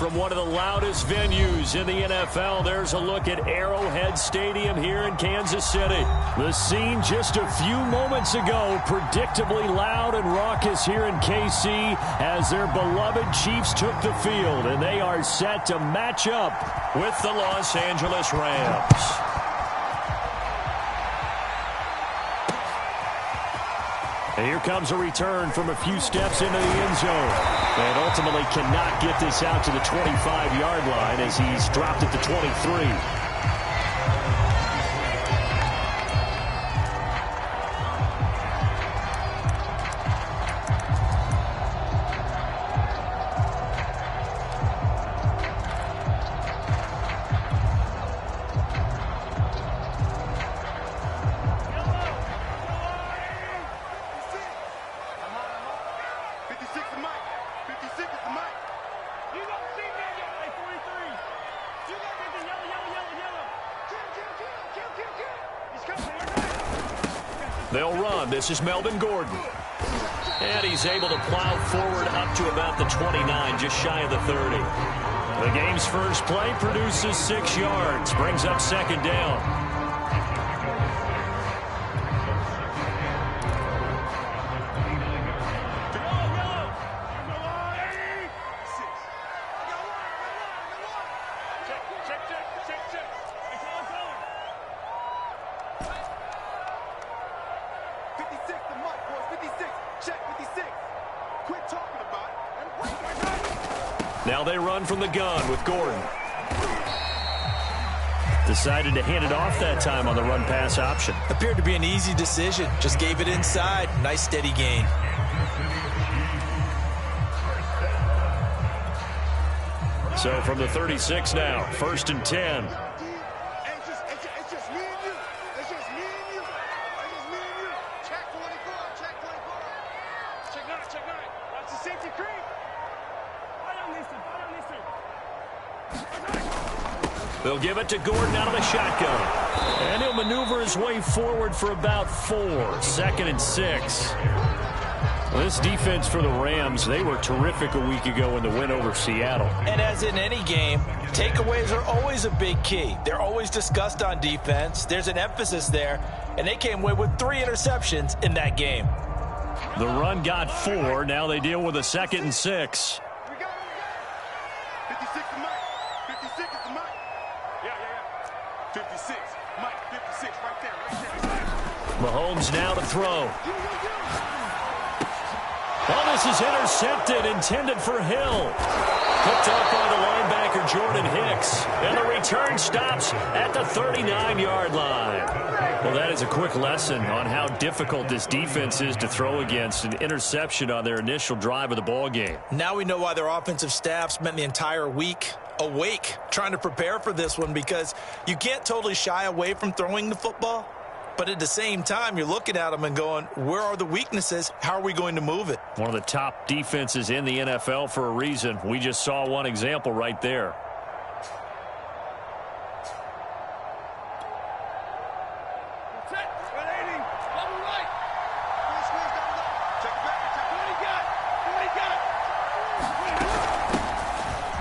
from one of the loudest venues in the NFL. There's a look at Arrowhead Stadium here in Kansas City. The scene just a few moments ago, predictably loud and raucous here in KC as their beloved Chiefs took the field, and they are set to match up with the Los Angeles Rams. And here comes a return from a few steps into the end zone. And ultimately cannot get this out to the 25-yard line as he's dropped at the 23. They'll run. This is Melvin Gordon. And he's able to plow forward up to about the 29, just shy of the 30. The game's first play produces 6 yards, brings up second down. Now they run from the gun with Gordon. Decided to hand it off that time on the run-pass option. Appeared to be an easy decision. Just gave it inside. Nice steady gain. So from the 36 now, 1st and 10. They'll give it to Gordon out of the shotgun. And he'll maneuver his way forward for about 4. 2nd and 6. Well, this defense for the Rams, they were terrific a week ago in the win over Seattle. And as in any game, takeaways are always a big key. They're always discussed on defense. There's an emphasis there. And they came away with 3 interceptions in that game. The run got 4. Now they deal with a 2nd and 6. Mahomes now to throw. Oh, this is intercepted, intended for Hill. Picked up by the linebacker, Jordan Hicks. And the return stops at the 39-yard line. Well, that is a quick lesson on how difficult this defense is to throw against. An interception on their initial drive of the ball game. Now we know why their offensive staff spent the entire week awake trying to prepare for this one, because you can't totally shy away from throwing the football. But at the same time, you're looking at them and going, where are the weaknesses? How are we going to move it? One of the top defenses in the NFL for a reason. We just saw one example right there.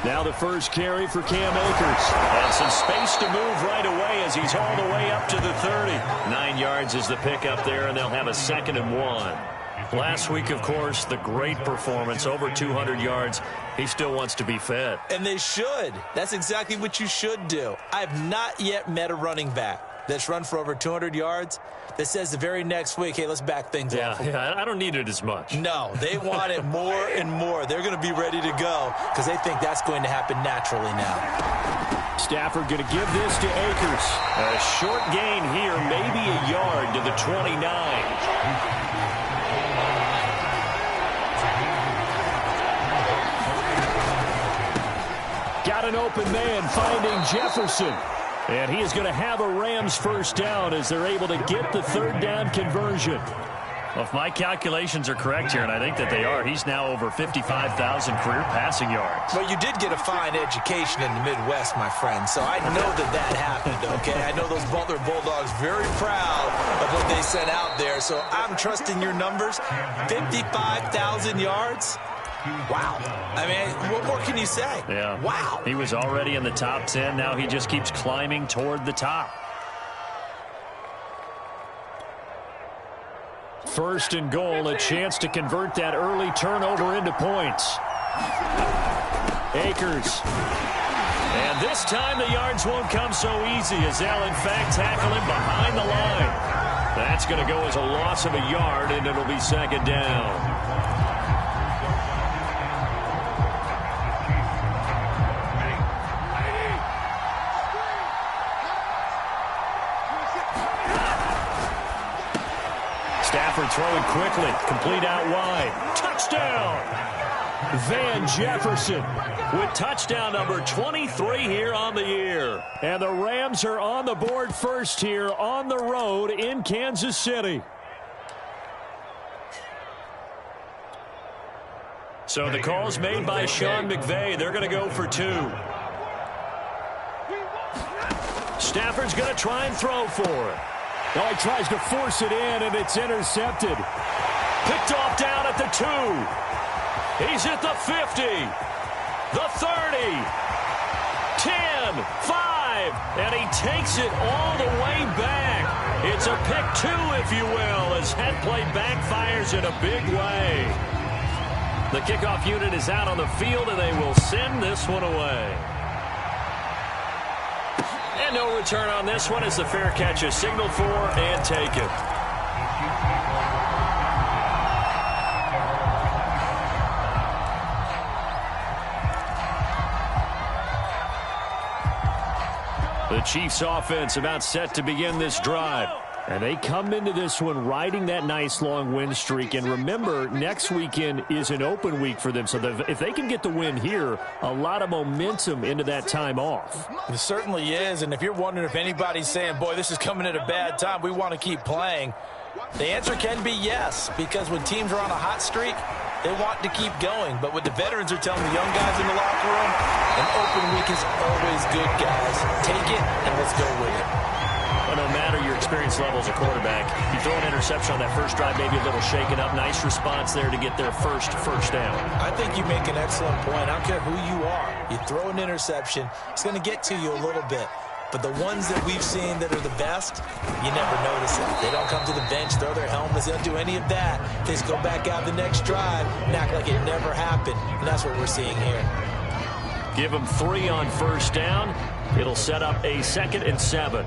Now the first carry for Cam Akers. And some space to move right away as he's all the way up to the 30. 9 yards is the pickup there, and they'll have a 2nd and 1. Last week, of course, the great performance, over 200 yards. He still wants to be fed. And they should. That's exactly what you should do. I have not yet met a running back that's run for over 200 yards that says the very next week, hey, let's back things off. Yeah, I don't need it as much. No, they want it more and more. They're going to be ready to go because they think that's going to happen naturally now. Stafford going to give this to Akers. A short gain here, maybe a yard to the 29. Got an open man finding Jefferson. And he is going to have a Rams first down as they're able to get the 3rd down conversion. Well, if my calculations are correct here, and I think that they are, he's now over 55,000 career passing yards. Well, you did get a fine education in the Midwest, my friend, so I know that happened, okay? I know those Butler Bulldogs very proud of what they sent out there, so I'm trusting your numbers. 55,000 yards? Wow. I mean, what more can you say? Yeah. Wow. He was already in the top 10. Now he just keeps climbing toward the top. First and goal, a chance to convert that early turnover into points. Akers. And this time the yards won't come so easy as they'll in fact tackle him behind the line. That's going to go as a loss of a yard, and it'll be second down. Stafford throwing quickly, complete out wide. Touchdown! Van Jefferson with touchdown number 23 here on the year. And the Rams are on the board first here on the road in Kansas City. So the call's made by Sean McVay. They're going to go for two. Stafford's going to try and throw for it. Oh, he tries to force it in, and it's intercepted. Picked off down at the 2. He's at the 50, the 30, 10, 5, and he takes it all the way back. It's a pick 2, if you will, as head play backfires in a big way. The kickoff unit is out on the field, and they will send this one away. And no return on this one as the fair catch is signaled for and taken. The Chiefs offense about set to begin this drive. And they come into this one riding that nice long win streak. And remember, next weekend is an open week for them. So if they can get the win here, a lot of momentum into that time off. It certainly is. And if you're wondering if anybody's saying, boy, this is coming at a bad time, we want to keep playing, the answer can be yes. Because when teams are on a hot streak, they want to keep going. But what the veterans are telling the young guys in the locker room, an open week is always good, guys. Take it and let's go with it. Well, no matter your experience level as a quarterback, you throw an interception on that first drive, maybe a little shaken up. Nice response there to get their first down. I think you make an excellent point. I don't care who you are. You throw an interception, it's going to get to you a little bit. But the ones that we've seen that are the best, you never notice it. They don't come to the bench, throw their helmets. They don't do any of that. They just go back out the next drive and act like it never happened. And that's what we're seeing here. Give them 3 on first down. It'll set up a 2nd and 7.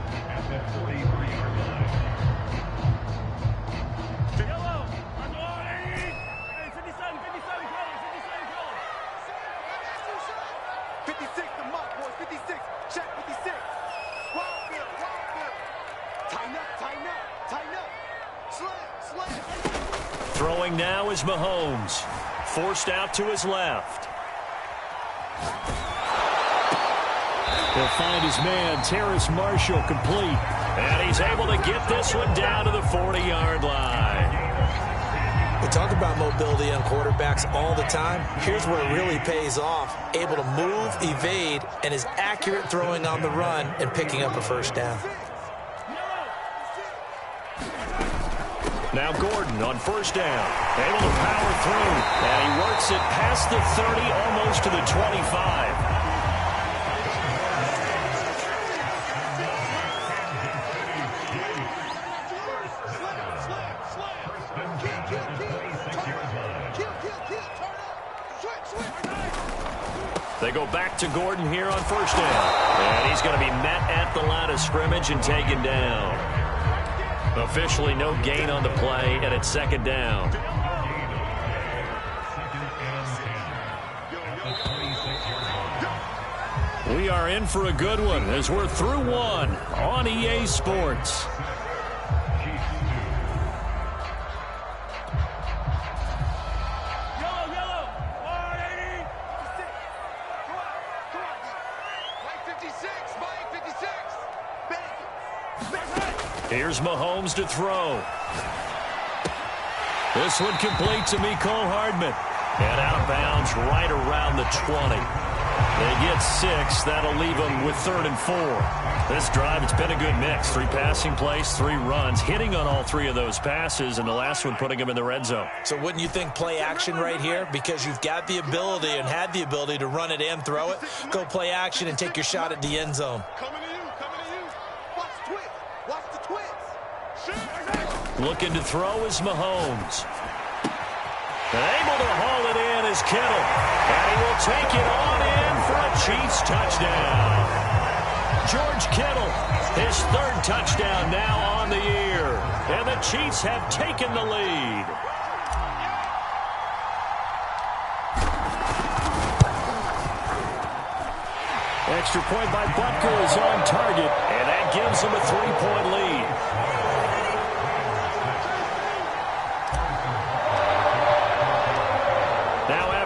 Throwing now is Mahomes. Forced out to his left. He'll find his man, Terrace Marshall, complete. And he's able to get this one down to the 40-yard line. We talk about mobility on quarterbacks all the time. Here's where it really pays off. Able to move, evade, and is accurate throwing on the run and picking up a first down. Now Gordon on first down. Able to power through. And he works it past the 30, almost to the 25. They go back to Gordon here on first down. And he's going to be met at the line of scrimmage and taken down. Officially no gain on the play, and it's second down. We are in for a good one as we're through one on EA Sports. Here's Mahomes to throw. This one complete to Mecole Hardman. And out of bounds right around the 20. They get 6. That'll leave them with 3rd and 4. This drive, it's been a good mix. 3 passing plays, 3 runs, hitting on all 3 of those passes, and the last one putting them in the red zone. So wouldn't you think play action right here? Because you've got the ability and had the ability to run it and throw it. Go play action and take your shot at the end zone. Coming to you, coming to you. Watch the twist. Watch the twist. Looking to throw is Mahomes. Able to haul it in is Kittle. And he will take it on in for a Chiefs touchdown. George Kittle, his 3rd touchdown now on the year. And the Chiefs have taken the lead. Extra point by Butker is on target. And that gives him a 3-point lead.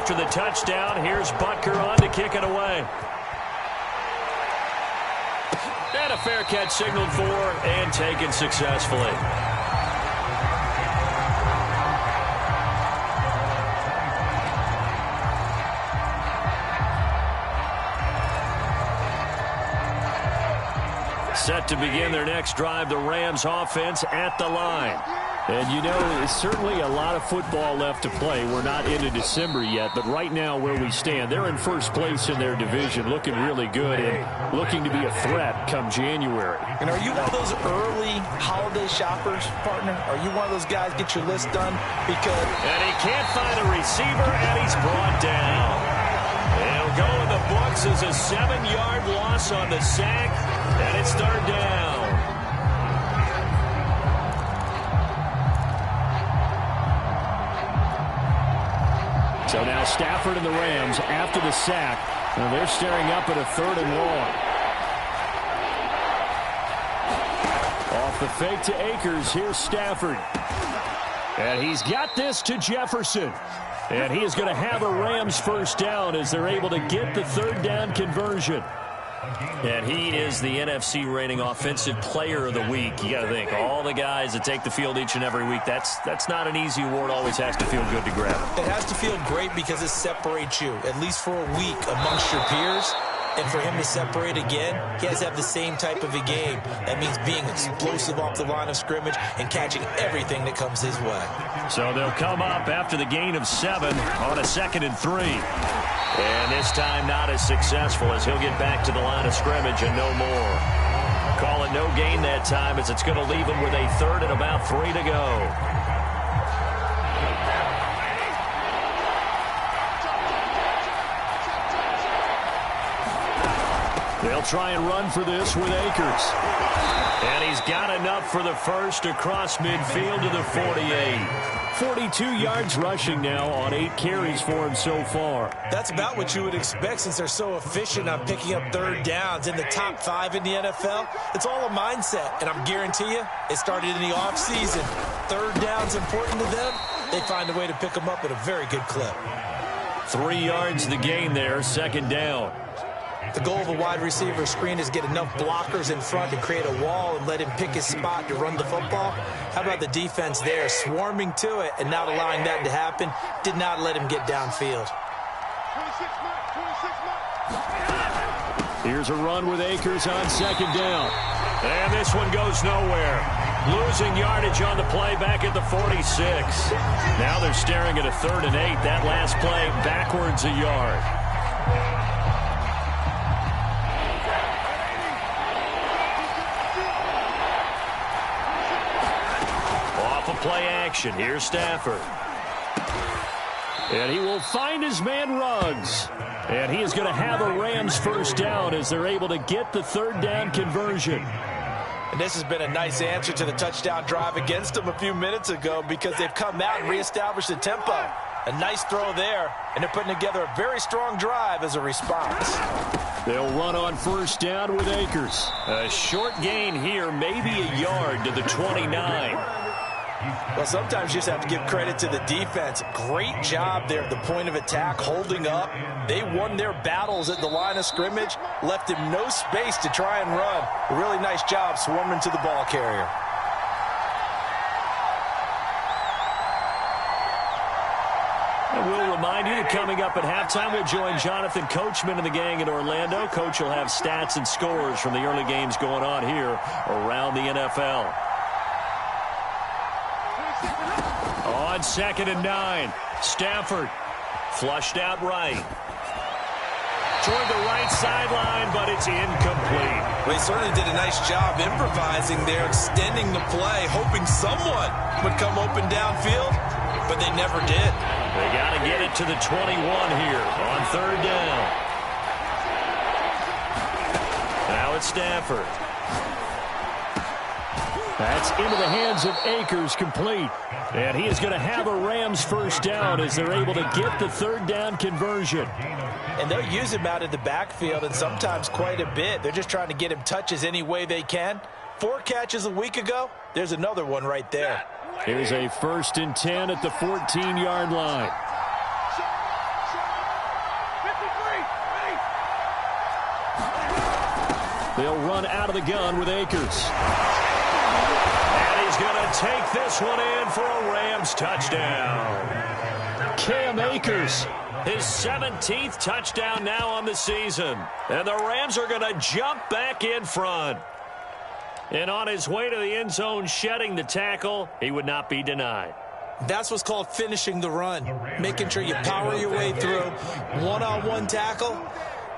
After the touchdown, here's Butker on to kick it away. And a fair catch signaled for and taken successfully. Set to begin their next drive, the Rams offense at the line. And, you know, there's certainly a lot of football left to play. We're not into December yet, but right now where we stand, they're in first place in their division, looking really good and looking to be a threat come January. And are you one of those early holiday shoppers, partner? Are you one of those guys get your list done? Because and he can't find a receiver, and he's brought down. He'll go in the books as a 7-yard loss on the sack, and it's 3rd down. So now Stafford and the Rams after the sack. Now they're staring up at a 3rd and long. Off the fake to Akers. Here's Stafford. And he's got this to Jefferson. And he is going to have a Rams 1st down as they're able to get the 3rd down conversion. And he is the NFC rating offensive player of the week. You got to think, all the guys that take the field each and every week, that's not an easy award. Always has to feel good to grab it. It has to feel great because it separates you, at least for a week, amongst your peers. And for him to separate again, he has to have the same type of a game. That means being explosive off the line of scrimmage and catching everything that comes his way. So they'll come up after the gain of 7 on a 2nd and 3. And this time not as successful as he'll get back to the line of scrimmage and no more. Call it no gain that time as it's going to leave him with a 3rd and about 3 to go. They'll try and run for this with Akers. And he's got enough for the 1st across midfield to the 48. 42 yards rushing now on 8 carries for him so far. That's about what you would expect since they're so efficient on picking up 3rd downs in the top 5 in the NFL. It's all a mindset, and I'm guarantee you it started in the offseason. 3rd down's important to them. They find a way to pick them up at a very good clip. 3 yards the gain there, 2nd down. The goal of a wide receiver screen is get enough blockers in front to create a wall and let him pick his spot to run the football. How about the defense there, swarming to it and not allowing that to happen? Did not let him get downfield. 26. Here's a run with Akers on 2nd down. And this one goes nowhere. Losing yardage on the play back at the 46. Now they're staring at a 3rd and 8. That last play backwards a yard. Play action. Here's Stafford. And he will find his man Ruggs. And he is going to have a Rams 1st down as they're able to get the 3rd down conversion. And this has been a nice answer to the touchdown drive against them a few minutes ago because they've come out and reestablished the tempo. A nice throw there, and they're putting together a very strong drive as a response. They'll run on 1st down with Akers. A short gain here, maybe a yard to the 29. Well, sometimes you just have to give credit to the defense. Great job there at the point of attack, holding up. They won their battles at the line of scrimmage, left him no space to try and run. A really nice job swarming to the ball carrier. And we'll remind you that coming up at halftime, we'll join Jonathan Coachman and the gang in Orlando. Coach will have stats and scores from the early games going on here around the NFL. On 2nd and 9, Stafford flushed out right. Toward the right sideline, but it's incomplete. Well, he certainly did a nice job improvising there, extending the play, hoping someone would come open downfield, but they never did. They got to get it to the 21 here on 3rd down. Now it's Stafford. That's into the hands of Akers, complete. And he is going to have a Rams first down as they're able to get the 3rd down conversion. And they'll use him out of the backfield, and sometimes quite a bit. They're just trying to get him touches any way they can. 4 catches a week ago. There's another one right there. Here's a 1st and 10 at the 14-yard line. They'll run out of the gun with Akers. And he's going to take this one in for a Rams touchdown. Cam Akers, his 17th touchdown now on the season. And the Rams are going to jump back in front. And on his way to the end zone, shedding the tackle, he would not be denied. That's what's called finishing the run. Making sure you power your way through. One-on-one tackle.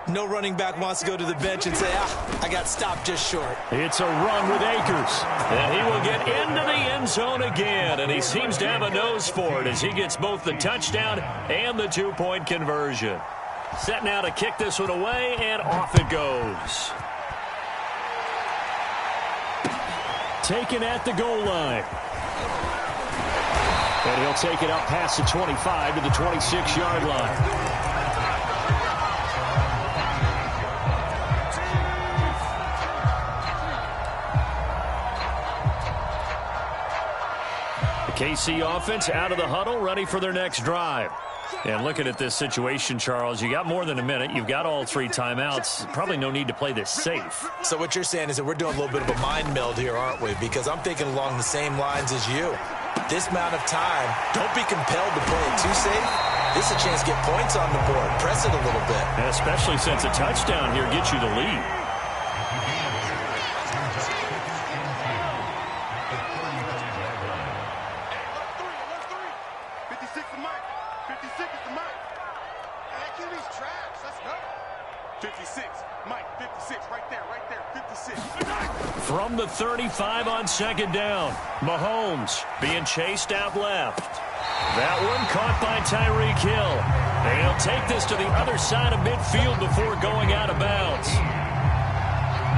No running back wants to go to the bench and say, I got stopped just short. It's a run with Akers. And he will get into the end zone again. And he seems to have a nose for it as he gets both the touchdown and the 2-point conversion. Set now to kick this one away, and off it goes. Taken at the goal line. And he'll take it up past the 25 to the 26-yard line. KC offense out of the huddle, ready for their next drive. And looking at this situation, Charles, you got more than a minute. You've got all 3 timeouts. Probably no need to play this safe. So what you're saying is that we're doing a little bit of a mind meld here, aren't we? Because I'm thinking along the same lines as you. This amount of time, don't be compelled to play it too safe. This is a chance to get points on the board. Press it a little bit. And especially since a touchdown here gets you the lead. From the 35 on 2nd down, Mahomes being chased out left. That one caught by Tyreek Hill. And he'll take this to the other side of midfield before going out of bounds.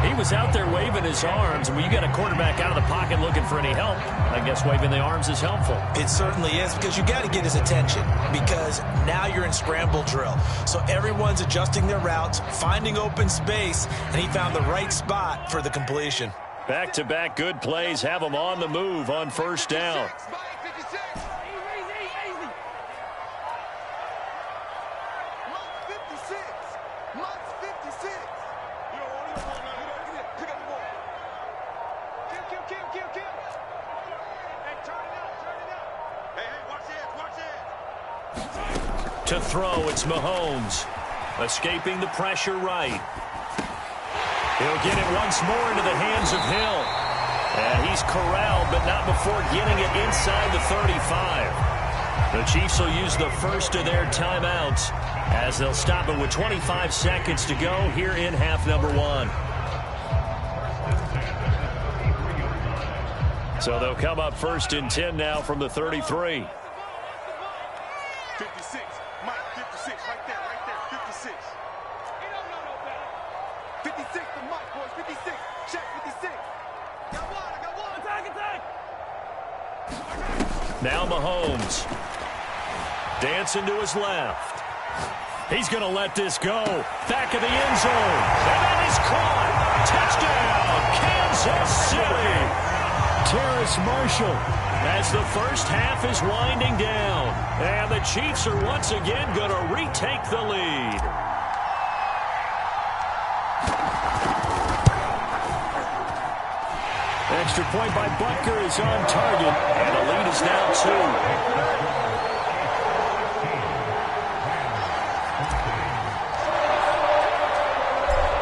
He was out there waving his arms. And when you got a quarterback out of the pocket looking for any help, I guess waving the arms is helpful. It certainly is, because you got to get his attention, because now you're in scramble drill. So everyone's adjusting their routes, finding open space, and he found the right spot for the completion. Back-to-back good plays have him on the move on 1st down. To throw, it's Mahomes. Escaping the pressure right. He'll get it once more into the hands of Hill. And he's corralled, but not before getting it inside the 35. The Chiefs will use the first of their timeouts as they'll stop it with 25 seconds to go here in half number 1. So they'll come up 1st and 10 now from the 33. 56. Mike, 56. Right there. 56. 56 to Mike, boys. 56. Check 56. Got one. Attack. Now Mahomes. Dancing to his left. He's going to let this go. Back of the end zone. And that is caught. Touchdown, Kansas City. Terrace Marshall as the first half is winding down. And the Chiefs are once again going to retake the lead. Extra point by Butker is on target. And the lead is now 2.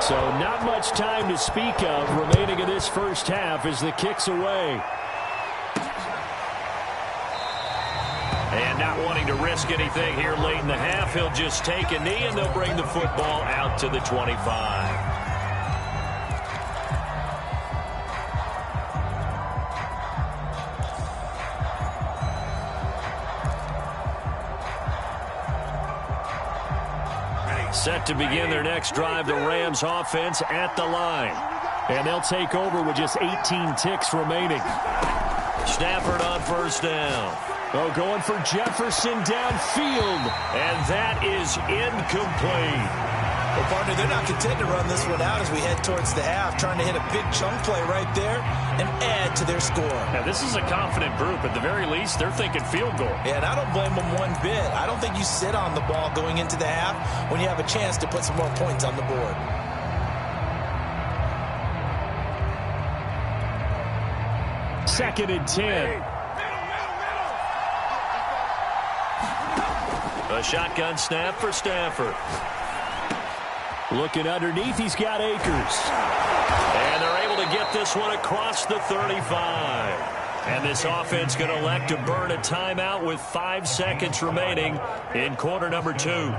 So not much time to speak of remaining in this first half as the kick's away. And not wanting to risk anything here late in the half, he'll just take a knee and they'll bring the football out to the 25. Set to begin their next drive, the Rams offense at the line. And they'll take over with just 18 ticks remaining. Stafford on first down. Oh, going for Jefferson downfield. And that is incomplete. Well, partner, they're not content to run this one out as we head towards the half, trying to hit a big chunk play right there and add to their score. Now, this is a confident group. At the very least, they're thinking field goal. Yeah, and I don't blame them one bit. I don't think you sit on the ball going into the half when you have a chance to put some more points on the board. Second and 10. A shotgun snap for Stafford. Looking underneath, he's got Akers. And they're able to get this one across the 35. And this offense going to elect to burn a timeout with 5 seconds remaining in quarter number 2.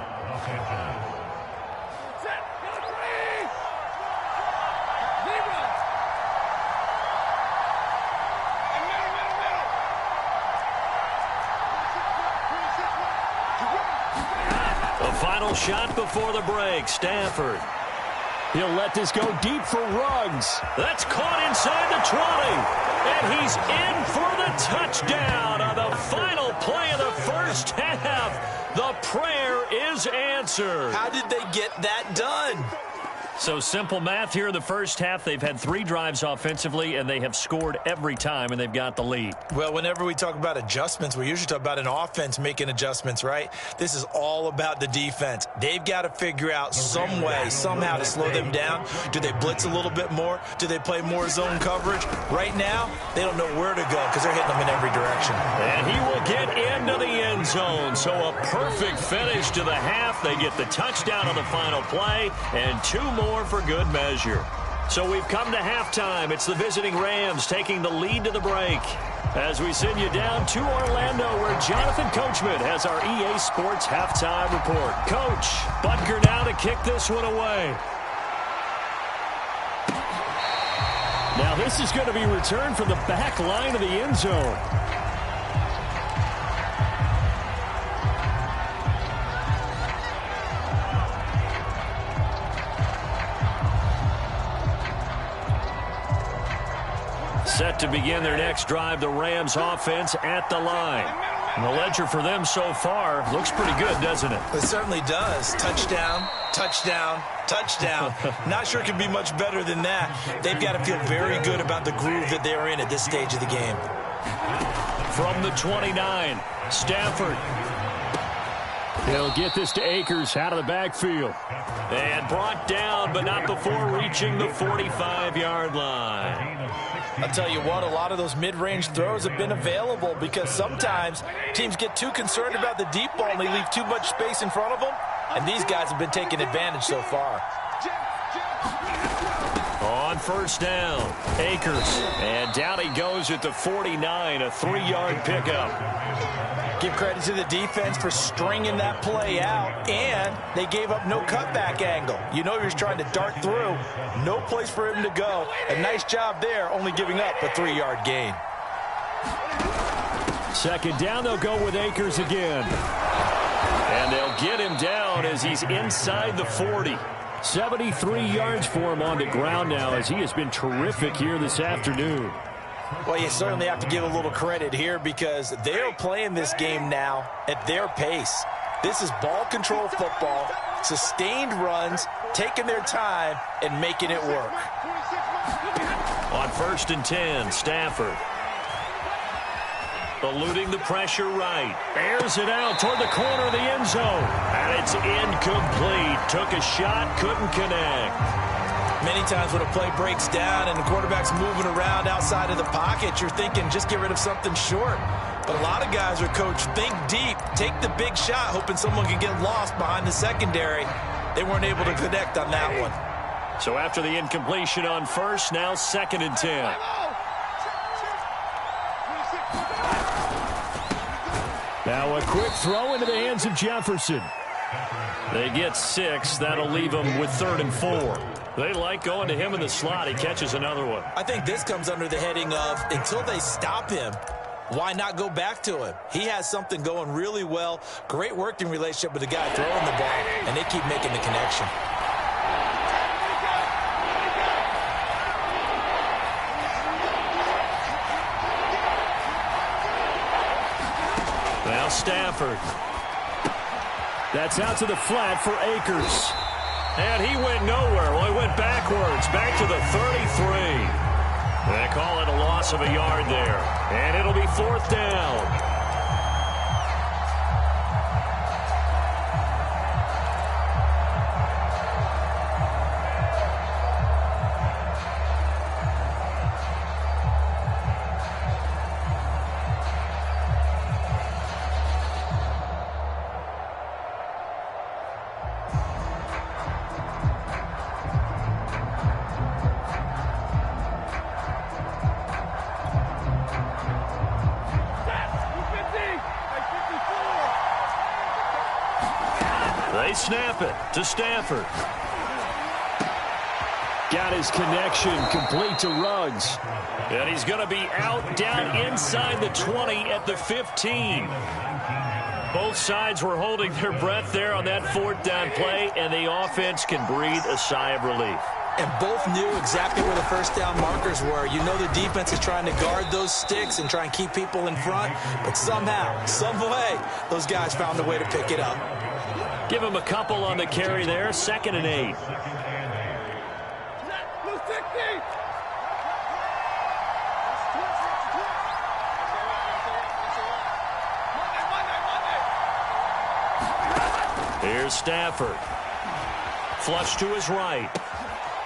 Final shot before the break. Stafford. He'll let this go deep for Ruggs. That's caught inside the 20. And he's in for the touchdown on the final play of the first half. The prayer is answered. How did they get that done? So simple math here in the first half. They've had 3 drives offensively, and they have scored every time, and they've got the lead. Well, whenever we talk about adjustments, we usually talk about an offense making adjustments, right? This is all about the defense. They've got to figure out some way, somehow to slow them down. Do they blitz a little bit more? Do they play more zone coverage? Right now, they don't know where to go because they're hitting them in every direction. And he will get into the end zone. So a perfect finish to the half. They get the touchdown on the final play, and 2 more for good measure. So we've come to halftime. It's the visiting Rams taking the lead to the break. As we send you down to Orlando, where Jonathan Coachman has our EA Sports halftime report. Coach, Butker now to kick this one away. Now this is going to be returned from the back line of the end zone. Set to begin their next drive, the Rams offense at the line. And the ledger for them so far looks pretty good, doesn't it? It certainly does. Touchdown, touchdown, touchdown. Not sure it can be much better than that. They've got to feel very good about the groove that they're in at this stage of the game. From the 29, Stafford. He'll get this to Akers out of the backfield. And brought down, but not before reaching the 45-yard line. I'll tell you what, a lot of those mid-range throws have been available because sometimes teams get too concerned about the deep ball and they leave too much space in front of them, and these guys have been taking advantage so far. On first down, Akers. And down he goes at the 49, a 3-yard pickup. Give credit to the defense for stringing that play out, and they gave up no cutback angle. You know he was trying to dart through. No place for him to go. A nice job there, only giving up a 3-yard gain. Second down, they'll go with Akers again. And they'll get him down as he's inside the 40. 73 yards for him on the ground now as he has been terrific here this afternoon. Well, you certainly have to give a little credit here because they're playing this game now at their pace. This is ball control football, sustained runs, taking their time, and making it work. On first and 10, Stafford. Eluding the pressure right. Airs it out toward the corner of the end zone. And it's incomplete. Took a shot, couldn't connect. Many times when a play breaks down and the quarterback's moving around outside of the pocket, you're thinking just get rid of something short. But a lot of guys are coached, think deep, take the big shot, hoping someone can get lost behind the secondary. They weren't able to connect on that one. So after the incompletion on first, now 2nd and 10. Now a quick throw into the hands of Jefferson. They get 6. That'll leave them with 3rd and 4. They like going to him in the slot. He catches another one. I think this comes under the heading of until they stop him, why not go back to him? He has something going really well. Great working relationship with the guy throwing the ball, and they keep making the connection. Now Stafford. That's out to the flat for Akers. And he went nowhere. Well, he went backwards, back to the 33. They call it a loss of a yard there. And it'll be 4th down. They snap it to Stafford. Got his connection complete to Ruggs. And he's going to be out down inside the 20 at the 15. Both sides were holding their breath there on that 4th down play, and the offense can breathe a sigh of relief. And both knew exactly where the first down markers were. You know the defense is trying to guard those sticks and try and keep people in front, but somehow, some way, those guys found a way to pick it up. Give him a couple on the carry there. 2nd and 8. Here's Stafford. Flush to his right.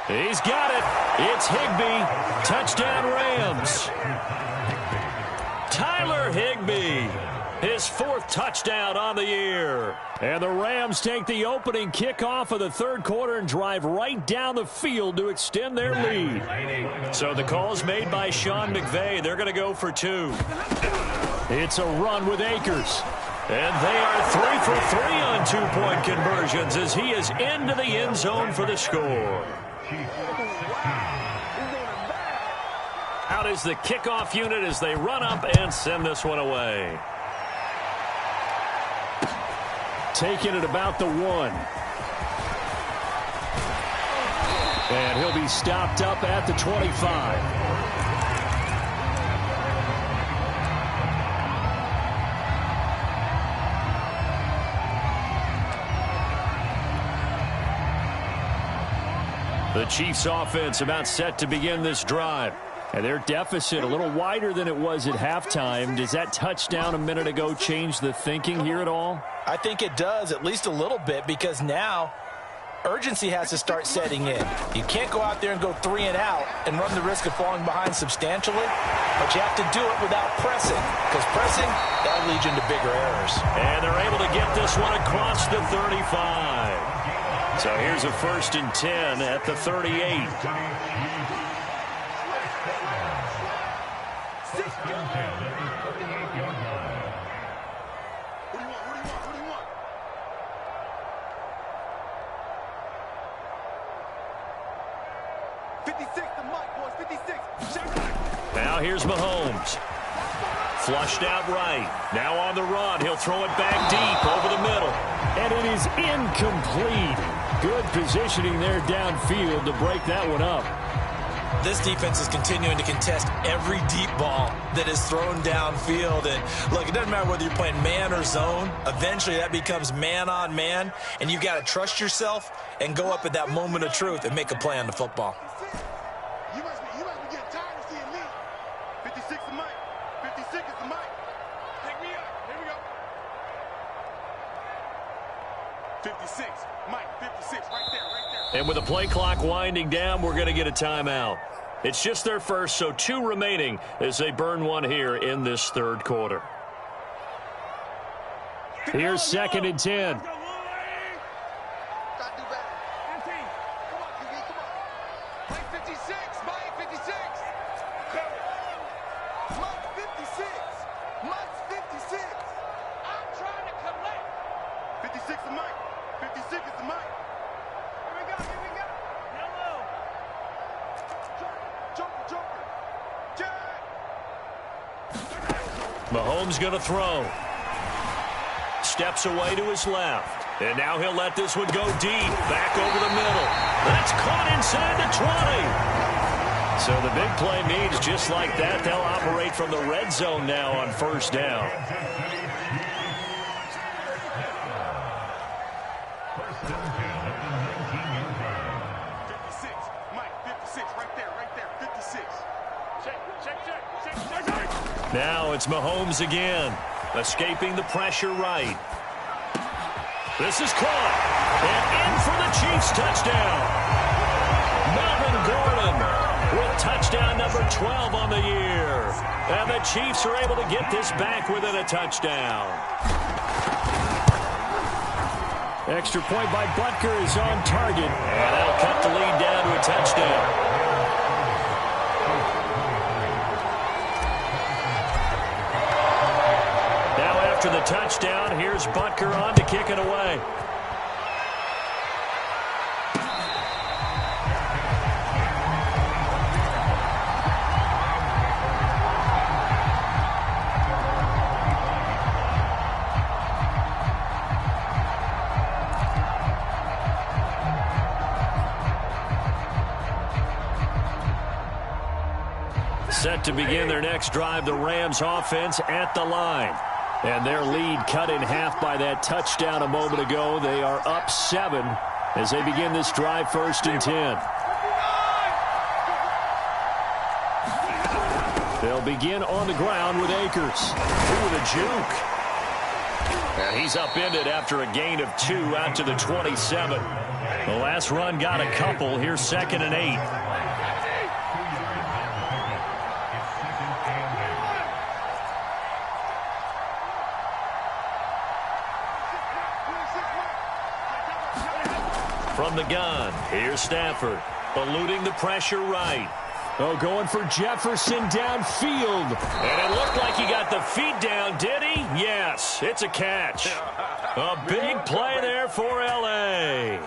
He's got it. It's Higbee. Touchdown Rams. Tyler Higbee. His 4th touchdown on the year. And the Rams take the opening kickoff of the 3rd quarter and drive right down the field to extend their lead. So the call's made by Sean McVay. They're going to go for 2. It's a run with Akers. And they are 3 for 3 on 2-point conversions as he is into the end zone for the score. Out is the kickoff unit as they run up and send this one away. Taking it about the 1. And he'll be stopped up at the 25. The Chiefs offense about set to begin this drive. And their deficit a little wider than it was at halftime. Does that touchdown a minute ago change the thinking here at all? I think it does, at least a little bit, because now urgency has to start setting in. You can't go out there and go 3 and out and run the risk of falling behind substantially, but you have to do it without pressing, because pressing, that'll lead you into bigger errors. And they're able to get this one across the 35. So here's a 1st and 10 at the 38. Now here's Mahomes. Flushed out right. Now on the run. He'll throw it back deep over the middle. And it is incomplete. Good positioning there downfield to break that one up. This defense is continuing to contest every deep ball that is thrown downfield. And look, it doesn't matter whether you're playing man or zone. Eventually that becomes man on man. And you've got to trust yourself and go up at that moment of truth and make a play on the football. You must be getting tired of seeing me. 56 is Mike. 56 is the Mike. Pick me up. Here we go. 56. Mike, 56. Right there, right there. And with the play clock winding down, we're going to get a timeout. It's just their first, so 2 remaining as they burn one here in this 3rd quarter. Here's 2nd and 10. 56 is Mike. 56 is the Mike. Here we go. Yellow. Joker. Jack. Mahomes going to throw. Steps away to his left. And now he'll let this one go deep. Back over the middle. That's caught inside the 20. So the big play means just like that, they'll operate from the red zone now on first down. Now it's Mahomes again, escaping the pressure right. This is caught, and in for the Chiefs touchdown. Melvin Gordon with touchdown number 12 on the year. And the Chiefs are able to get this back within a touchdown. Extra point by Butker is on target, and that'll cut the lead down to a touchdown. After the touchdown, here's Butker on to kick it away. Set to begin their next drive, the Rams offense at the line. And their lead cut in half by that touchdown a moment ago. They are up 7 as they begin this drive, 1st and 10. They'll begin on the ground with Akers. Ooh, the juke. And he's upended after a gain of 2 out to the 27. The last run got a couple. Here's 2nd and 8. From the gun, here's Stafford, eluding the pressure right. Oh, going for Jefferson downfield. And it looked like he got the feet down, did he? Yes, it's a catch. A big play there for L.A.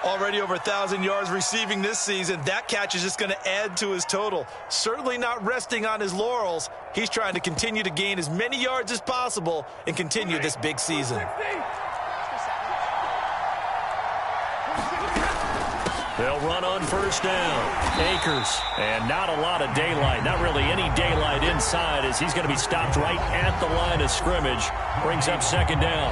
Already over 1,000 yards receiving this season. That catch is just going to add to his total. Certainly not resting on his laurels. He's trying to continue to gain as many yards as possible and continue this big season. They'll run on first down. Akers. And not a lot of daylight. Not really any daylight inside as he's going to be stopped right at the line of scrimmage. Brings up 2nd down.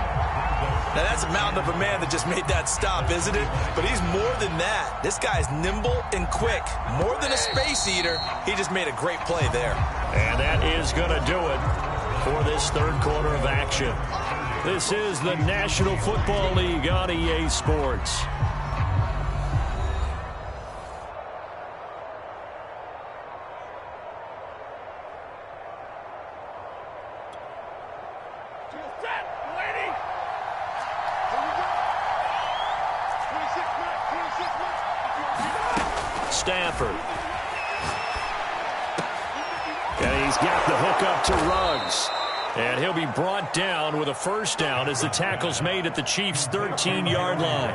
Now that's a mountain of a man that just made that stop, isn't it? But he's more than that. This guy's nimble and quick. More than a space eater. He just made a great play there. And that is going to do it for this 3rd quarter of action. This is the National Football League on EA Sports. Stafford. And he's got the hook up to Ruggs. And he'll be brought down with a 1st down as the tackle's made at the Chiefs' 13-yard line.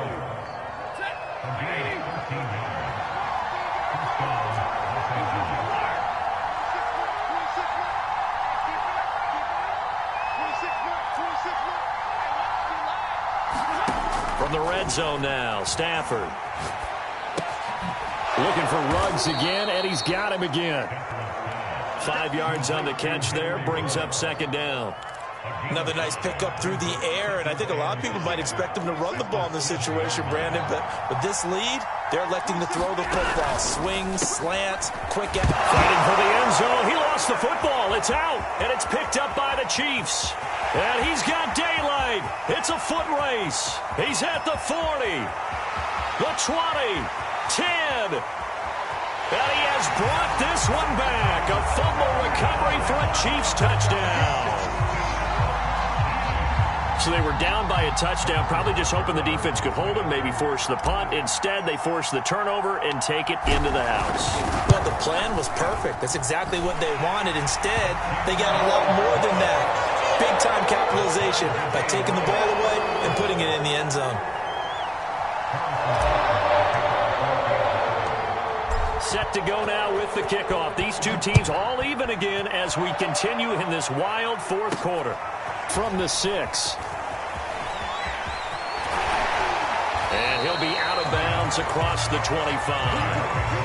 From the red zone now, Stafford. Looking for Ruggs again, and he's got him again. 5 yards on the catch there, brings up 2nd down. Another nice pickup through the air, and I think a lot of people might expect him to run the ball in this situation, Brandon, but with this lead, they're electing to throw the football. Swings, slants, quick out. Fighting for the end zone. He lost the football. It's out, and it's picked up by the Chiefs. And he's got daylight. It's a foot race. He's at the 40, the 20, 10. And he has brought this one back. A fumble recovery for a Chiefs touchdown. So they were down by a touchdown, probably just hoping the defense could hold them, maybe force the punt. Instead, they force the turnover and take it into the house. Well, the plan was perfect. That's exactly what they wanted. Instead, they got a lot more than that. Big-time capitalization by taking the ball away and putting it in the end zone. Set to go now with the kickoff. These two teams all even again as we continue in this wild fourth quarter. From the 6. And he'll be out of bounds across the 25.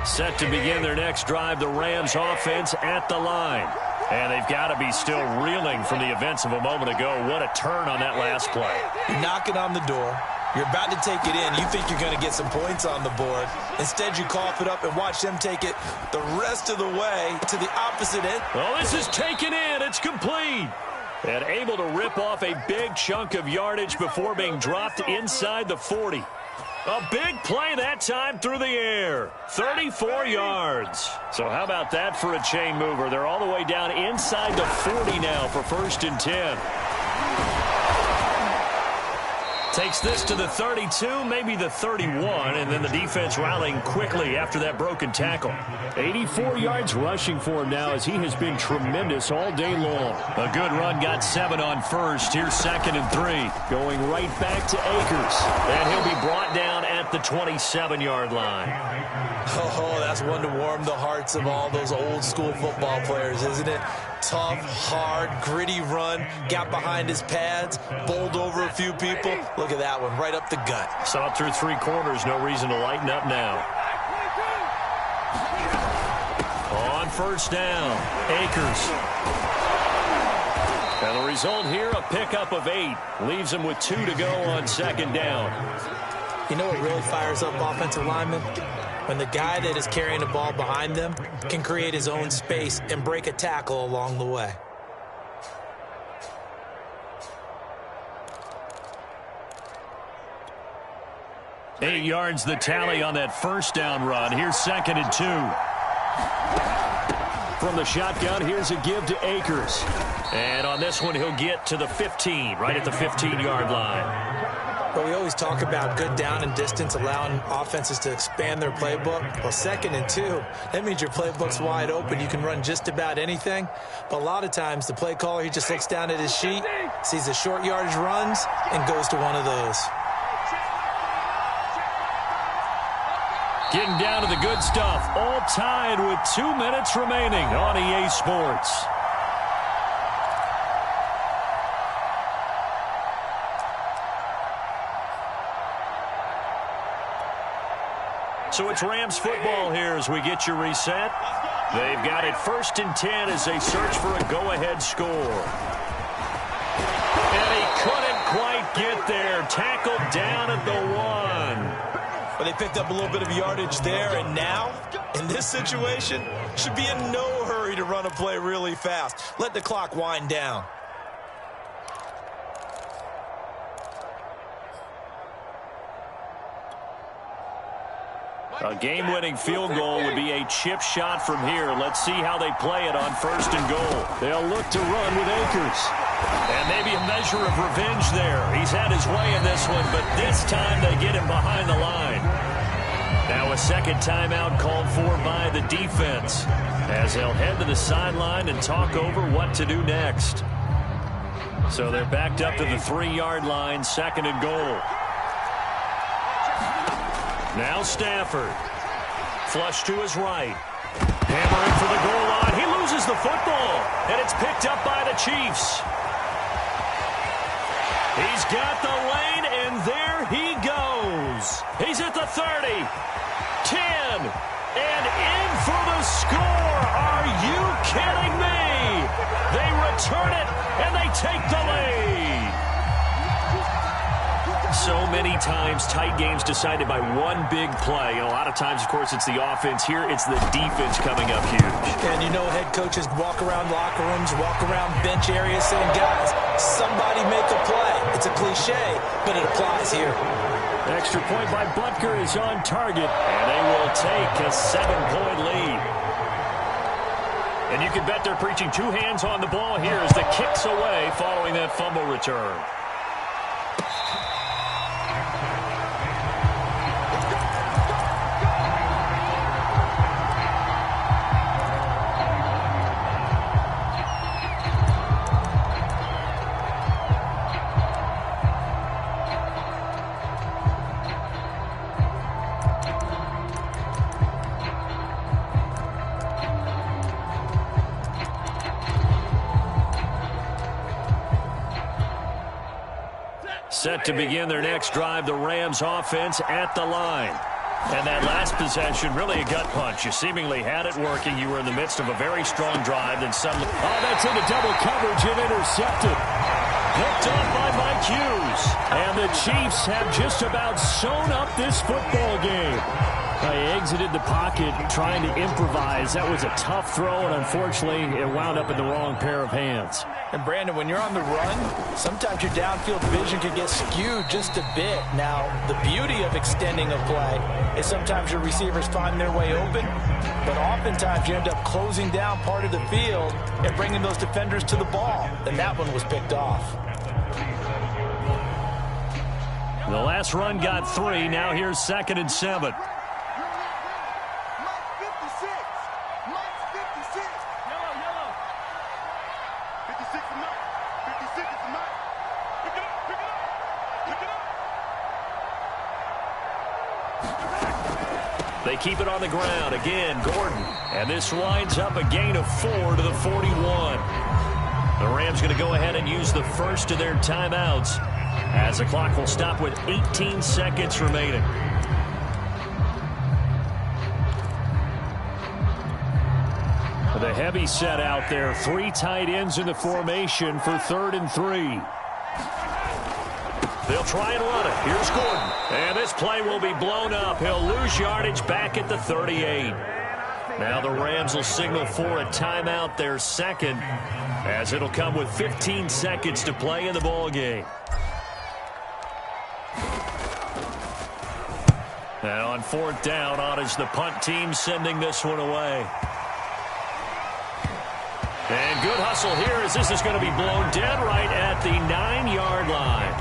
Set to begin their next drive, the Rams offense at the line. And they've got to be still reeling from the events of a moment ago. What a turn on that last play. You're knocking on the door. You're about to take it in. You think you're going to get some points on the board. Instead, you cough it up and watch them take it the rest of the way to the opposite end. Oh, this is taken in. It's complete. And able to rip off a big chunk of yardage before being dropped inside the 40. A big play that time through the air. 34 yards. So how about that for a chain mover? They're all the way down inside the 40 now for 1st and 10. Takes this to the 32, maybe the 31, and then the defense rallying quickly after that broken tackle. 84 yards rushing for him now as he has been tremendous all day long. A good run, got 7 on first. Here's 2nd and 3. Going right back to Akers. And he'll be brought down at the 27-yard line. Oh, that's one to warm the hearts of all those old school football players, isn't it? Tough, hard, gritty run. Got behind his pads, bowled over a few people. Look at that one, right up the gut. Saw it through 3 quarters. No reason to lighten up now. On 1st down, Akers. And the result here, a pickup of 8. Leaves him with 2 to go on 2nd down. You know what really fires up offensive linemen? When the guy that is carrying the ball behind them can create his own space and break a tackle along the way. Eight yards the tally on that 1st down run. Here's 2nd and 2. From the shotgun, here's a give to Akers. And on this one, he'll get to the 15, right at the 15-yard line. But we always talk about good down and distance, allowing offenses to expand their playbook. Well, 2nd and 2, that means your playbook's wide open. You can run just about anything. But a lot of times, the play caller, he just looks down at his sheet, sees the short yardage runs, and goes to one of those. Getting down to the good stuff. All tied with 2 minutes remaining on EA Sports. So it's Rams football here as we get you reset. They've got it 1st and 10 as they search for a go-ahead score. And he couldn't quite get there. Tackled down at the 1. But they picked up a little bit of yardage there, and now, in this situation, should be in no hurry to run a play really fast. Let the clock wind down. A game-winning field goal would be a chip shot from here. Let's see how they play it on 1st and goal. They'll look to run with Akers. And maybe a measure of revenge there. He's had his way in this one, but this time they get him behind the line. Now a 2nd timeout called for by the defense as they'll head to the sideline and talk over what to do next. So they're backed up to the 3-yard line, 2nd and goal. Now Stafford. Flush to his right. Hammering for the goal line. He loses the football. And it's picked up by the Chiefs. He's got the lane, and there he goes. He's at the 30. 10. And in for the score. Are you kidding me? They return it, and they take the lead. So many times, tight games decided by one big play. And a lot of times, of course, it's the offense. Here, it's the defense coming up huge. And you know head coaches walk around locker rooms, walk around bench areas saying, guys, somebody make a play. It's a cliche, but it applies here. Extra point by Butker is on target, and they will take a 7-point lead. And you can bet they're preaching 2 hands on the ball here as the kick's away following that fumble return. Set to begin their next drive, the Rams offense at the line. And that last possession, really a gut punch. You seemingly had it working. You were in the midst of a very strong drive. Then suddenly, oh, that's into double coverage and intercepted. Picked off by Mike Hughes. And the Chiefs have just about sewn up this football game. They exited the pocket trying to improvise. That was a tough throw, and unfortunately, it wound up in the wrong pair of hands. And, Brandon, when you're on the run, sometimes your downfield vision can get skewed just a bit. Now, the beauty of extending a play is sometimes your receivers find their way open, but oftentimes you end up closing down part of the field and bringing those defenders to the ball. And that one was picked off. The last run got 3. Now here's 2nd and 7. They keep it on the ground. Again, Gordon. And this winds up a gain of 4 to the 41. The Rams going to go ahead and use the first of their timeouts as the clock will stop with 18 seconds remaining. The heavy set out there. 3 tight ends in the formation for 3rd and 3. They'll try and run it. Here's Gordon. And this play will be blown up. He'll lose yardage back at the 38. Now the Rams will signal for a timeout, their second, as it'll come with 15 seconds to play in the ball game. And on 4th down, on is the punt team sending this one away. And good hustle here as this is going to be blown dead right at the 9-yard line.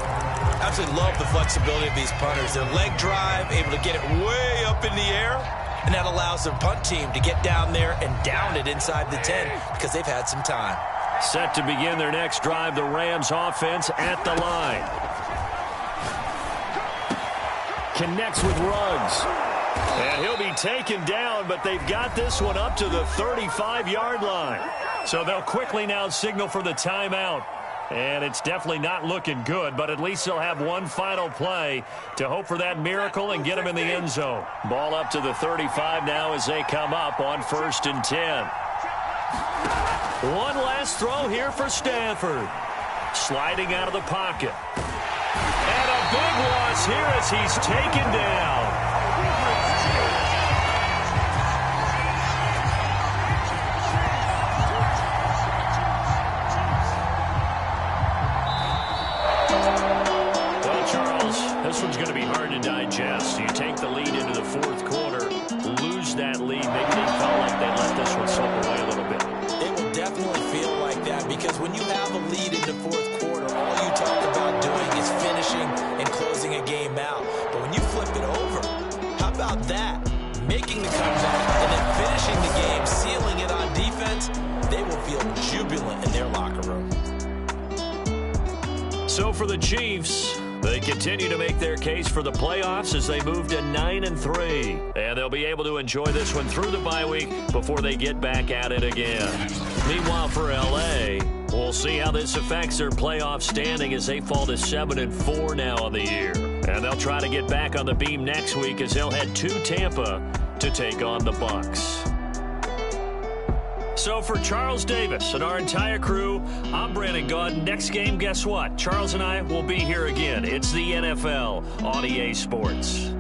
I absolutely love the flexibility of these punters. Their leg drive, able to get it way up in the air, and that allows their punt team to get down there and down it inside the 10 because they've had some time. Set to begin their next drive, the Rams offense at the line. Connects with Ruggs. And he'll be taken down, but they've got this one up to the 35-yard line. So they'll quickly now signal for the timeout. And it's definitely not looking good, but at least they'll have one final play to hope for that miracle and get them in the end zone. Ball up to the 35 now as they come up on 1st and 10. One last throw here for Stanford. Sliding out of the pocket. And a big loss here as he's taken down. This one's going to be hard to digest. You take the lead into the 4th quarter, lose that lead. Maybe they felt like they let this one slip away a little bit. It will definitely feel like that because when you have a lead in the 4th quarter, all you talk about doing is finishing and closing a game out. But when you flip it over, how about that? Making the comeback and then finishing the game, sealing it on defense, they will feel jubilant in their locker room. So for the Chiefs, they continue to make their case for the playoffs as they move to 9-3. And they'll be able to enjoy this one through the bye week before they get back at it again. Meanwhile, for L.A., we'll see how this affects their playoff standing as they fall to 7-4 now on the year. And they'll try to get back on the beam next week as they'll head to Tampa to take on the Bucs. So for Charles Davis and our entire crew, I'm Brandon Gaudin. Next game, guess what? Charles and I will be here again. It's the NFL on EA Sports.